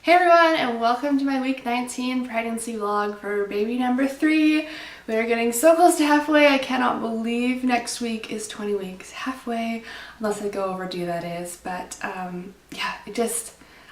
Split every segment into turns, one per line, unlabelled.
Hey everyone, and welcome to my week 19 pregnancy vlog for baby number 3. We are getting so close to halfway. I cannot believe next week is 20 weeks. Halfway, unless I go overdue, that is. But yeah,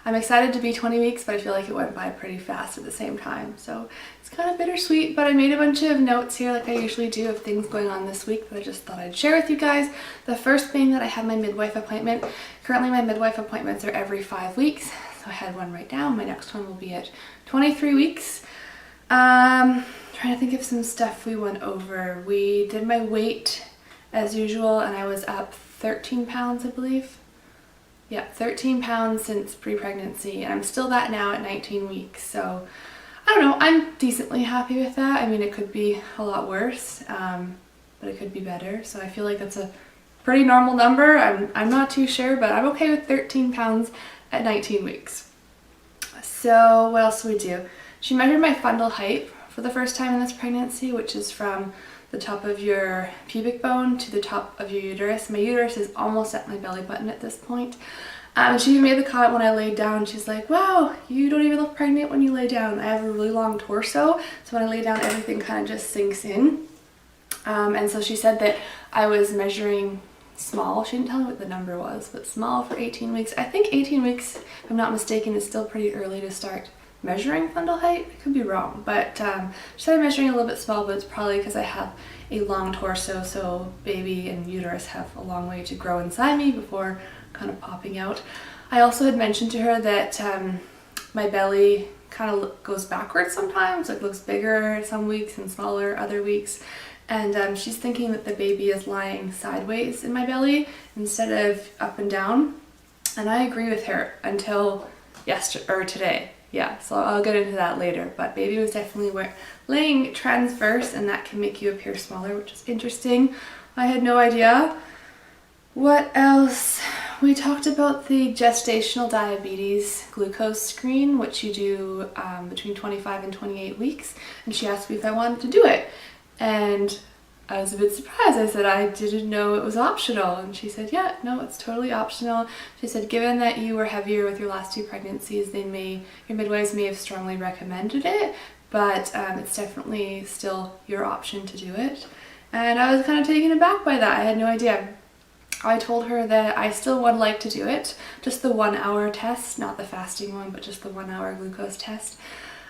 I'm excited to be 20 weeks, but I feel like it went by pretty fast at the same time. So it's kind of bittersweet, but I made a bunch of notes here like I usually do of things going on this week that I just thought I'd share with you guys. The first being that I had my midwife appointment. Currently my midwife appointments are every 5 weeks. I had one right now. My next one will be at 23 weeks. Trying to think of some stuff we went over. We did my weight as usual and I was up 13 pounds, I believe. Yeah, 13 pounds since pre-pregnancy, and I'm still that now at 19 weeks. So I don't know, I'm decently happy with that. I mean, it could be a lot worse, but it could be better. So I feel like that's a pretty normal number. I'm not too sure, but I'm okay with 13 pounds at 19 weeks. So what else do we do? She measured my fundal height for the first time in this pregnancy, which is from the top of your pubic bone to the top of your uterus. My uterus is almost at my belly button at this point. She even made the comment when I laid down, she's like, wow, you don't even look pregnant when you lay down. I have a really long torso, so when I lay down everything kind of just sinks in. And so she said that I was measuring small. She didn't tell me what the number was, but small for 18 weeks. I think 18 weeks, if I'm not mistaken, is still pretty early to start measuring fundal height. I could be wrong, but she said I'm measuring a little bit small, but it's probably because I have a long torso, so baby and uterus have a long way to grow inside me before kind of popping out. I also had mentioned to her that my belly kind of goes backwards sometimes, like looks bigger some weeks and smaller other weeks. And she's thinking that the baby is lying sideways in my belly instead of up and down. And I agree with her until today. Yeah, so I'll get into that later. But baby was definitely laying transverse, and that can make you appear smaller, which is interesting. I had no idea. What else? We talked about the gestational diabetes glucose screen, which you do between 25 and 28 weeks. And she asked me if I wanted to do it. And I was a bit surprised. I said I didn't know it was optional, and she said, yeah, no, it's totally optional. She said given that you were heavier with your last 2 pregnancies, your midwives may have strongly recommended it, but it's definitely still your option to do it. And I was kind of taken aback by that. I had no idea. I told her that I still would like to do it, just the 1-hour test, not the fasting one, but just the 1-hour glucose test.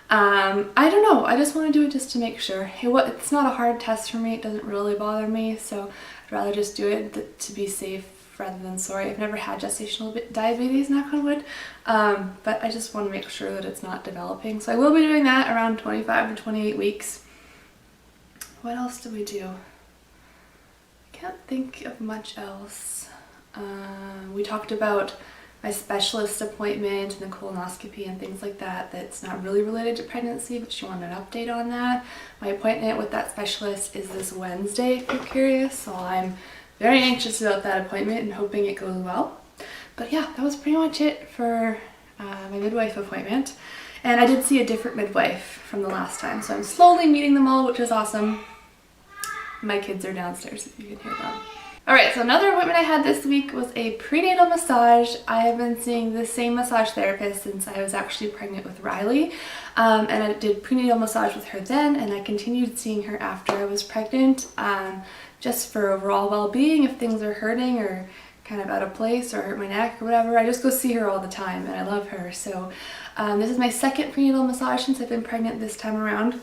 I don't know, I just want to do it just to make sure. It's not a hard test for me, it doesn't really bother me, so I'd rather just do it to be safe rather than sorry. I've never had gestational diabetes, knock on wood, but I just want to make sure that it's not developing. So I will be doing that around 25 to 28 weeks. What else do we do? I can't think of much else. We talked about my specialist appointment and the colonoscopy and things like that. That's not really related to pregnancy, but she wanted an update on that. My appointment with that specialist is this Wednesday, if you're curious, so I'm very anxious about that appointment and hoping it goes well. But yeah, that was pretty much it for my midwife appointment. And I did see a different midwife from the last time, so I'm slowly meeting them all, which is awesome. My kids are downstairs if you can hear them. Alright, so another appointment I had this week was a prenatal massage. I have been seeing the same massage therapist since I was actually pregnant with Riley. And I did prenatal massage with her then, and I continued seeing her after I was pregnant, just for overall well-being. If things are hurting or kind of out of place or hurt my neck or whatever, I just go see her all the time, and I love her. So this is my second prenatal massage since I've been pregnant this time around.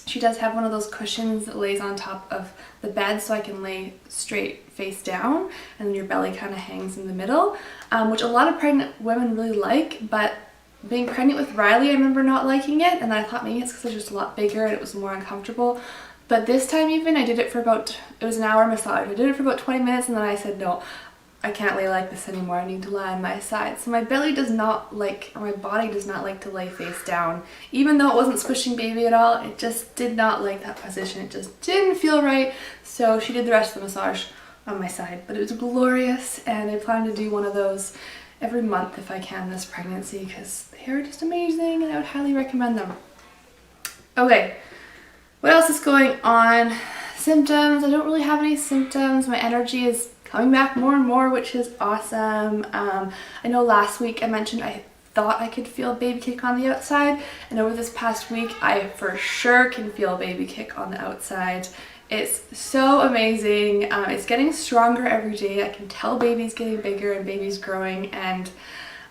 She does have one of those cushions that lays on top of the bed, so I can lay straight face down, and then your belly kind of hangs in the middle, which a lot of pregnant women really like. But being pregnant with Riley, I remember not liking it, and then I thought maybe it's because it was just a lot bigger and it was more uncomfortable. But this time even, I did it for it was an hour massage. I did it for about 20 minutes, and then I said, no, I can't lay like this anymore. I need to lie on my side. So my belly does not like, or my body does not like to lay face down. Even though it wasn't squishing baby at all, it just did not like that position. It just didn't feel right. So she did the rest of the massage on my side. But it was glorious, and I plan to do one of those every month if I can this pregnancy, because they are just amazing and I would highly recommend them. Okay, what else is going on? Symptoms. I don't really have any symptoms. My energy is coming back more and more, which is awesome. I know last week I mentioned I thought I could feel baby kick on the outside, and over this past week I for sure can feel baby kick on the outside. It's so amazing. It's getting stronger every day. I can tell baby's getting bigger and baby's growing, and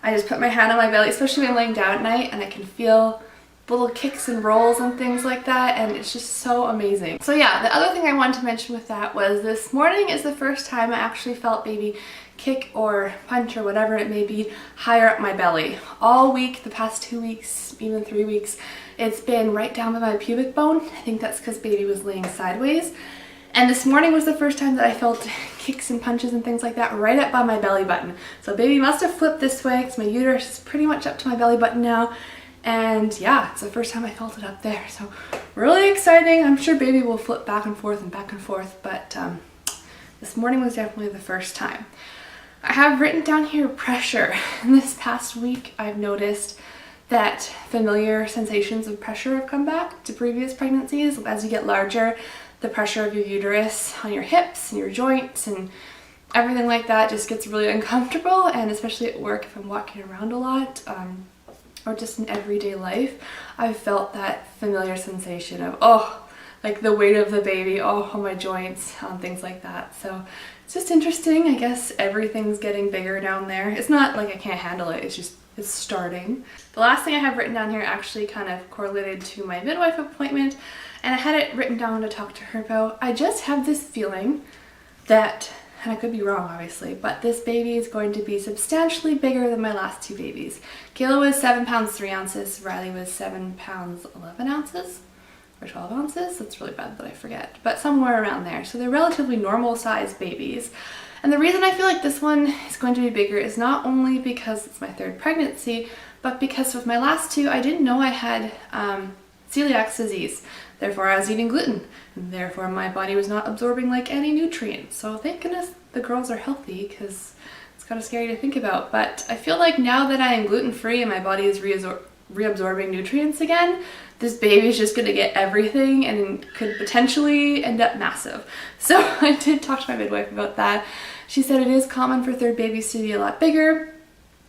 I just put my hand on my belly, especially when I'm laying down at night, and I can feel little kicks and rolls and things like that, and it's just so amazing. So yeah, the other thing I wanted to mention with that was this morning is the first time I actually felt baby kick or punch or whatever it may be higher up my belly. All week, the past 2 weeks, even 3 weeks, it's been right down by my pubic bone. I think that's because baby was laying sideways. And this morning was the first time that I felt kicks and punches and things like that right up by my belly button. So baby must have flipped this way because my uterus is pretty much up to my belly button now. And yeah, it's the first time I felt it up there. So really exciting. I'm sure baby will flip back and forth, but this morning was definitely the first time. I have written down here pressure. In this past week, I've noticed that familiar sensations of pressure have come back to previous pregnancies. As you get larger, the pressure of your uterus on your hips and your joints and everything like that just gets really uncomfortable, and especially at work if I'm walking around a lot or just in everyday life, I've felt that familiar sensation of, oh, like the weight of the baby, oh, on my joints, things like that. So it's just interesting. I guess everything's getting bigger down there. It's not like I can't handle it, it's just it's starting. The last thing I have written down here actually kind of correlated to my midwife appointment, and I had it written down to talk to her about. I just have this feeling that, and I could be wrong obviously, but this baby is going to be substantially bigger than my last 2 babies. Kayla was 7 pounds 3 ounces, Riley was 7 pounds 11 ounces or 12 ounces. That's really bad that I forget, but somewhere around there. So they're relatively normal sized babies. And the reason I feel like this one is going to be bigger is not only because it's my 3rd pregnancy, but because with my last 2, I didn't know I had celiac disease. Therefore, I was eating gluten, and therefore my body was not absorbing like any nutrients. So thank goodness the girls are healthy, because it's kind of scary to think about. But I feel like now that I am gluten-free and my body is reabsorbing nutrients again, this baby is just gonna get everything and could potentially end up massive. So I did talk to my midwife about that. She said it is common for 3rd babies to be a lot bigger,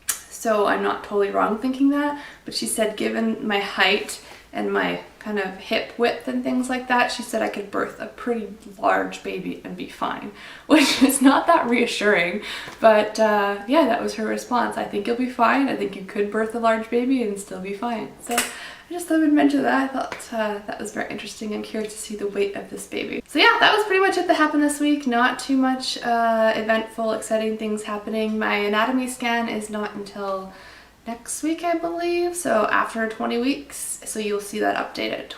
so I'm not totally wrong thinking that, but she said given my height and my kind of hip width and things like that, she said I could birth a pretty large baby and be fine, which is not that reassuring, but yeah, that was her response. I think you'll be fine. I think you could birth a large baby and still be fine. So I just thought I would mention that. I thought that was very interesting. I'm curious to see the weight of this baby. So yeah, that was pretty much it that happened this week. Not too much eventful, exciting things happening. My anatomy scan is not until next week, I believe, so after 20 weeks, so you'll see that update at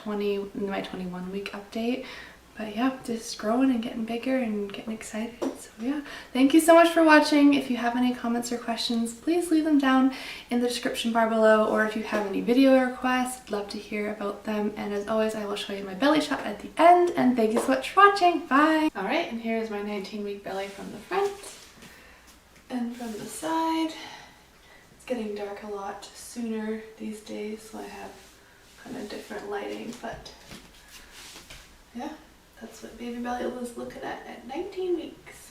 my 21 week update. But yeah, just growing and getting bigger and getting excited. So yeah, thank you so much for watching. If you have any comments or questions, please leave them down in the description bar below, or if you have any video requests, I'd love to hear about them. And as always, I will show you my belly shot at the end, and thank you so much for watching. Bye! Alright, and here's my 19-week belly from the front and from the side. It's getting dark a lot sooner these days, so I have kind of different lighting, but yeah, that's what baby belly was looking at 19 weeks.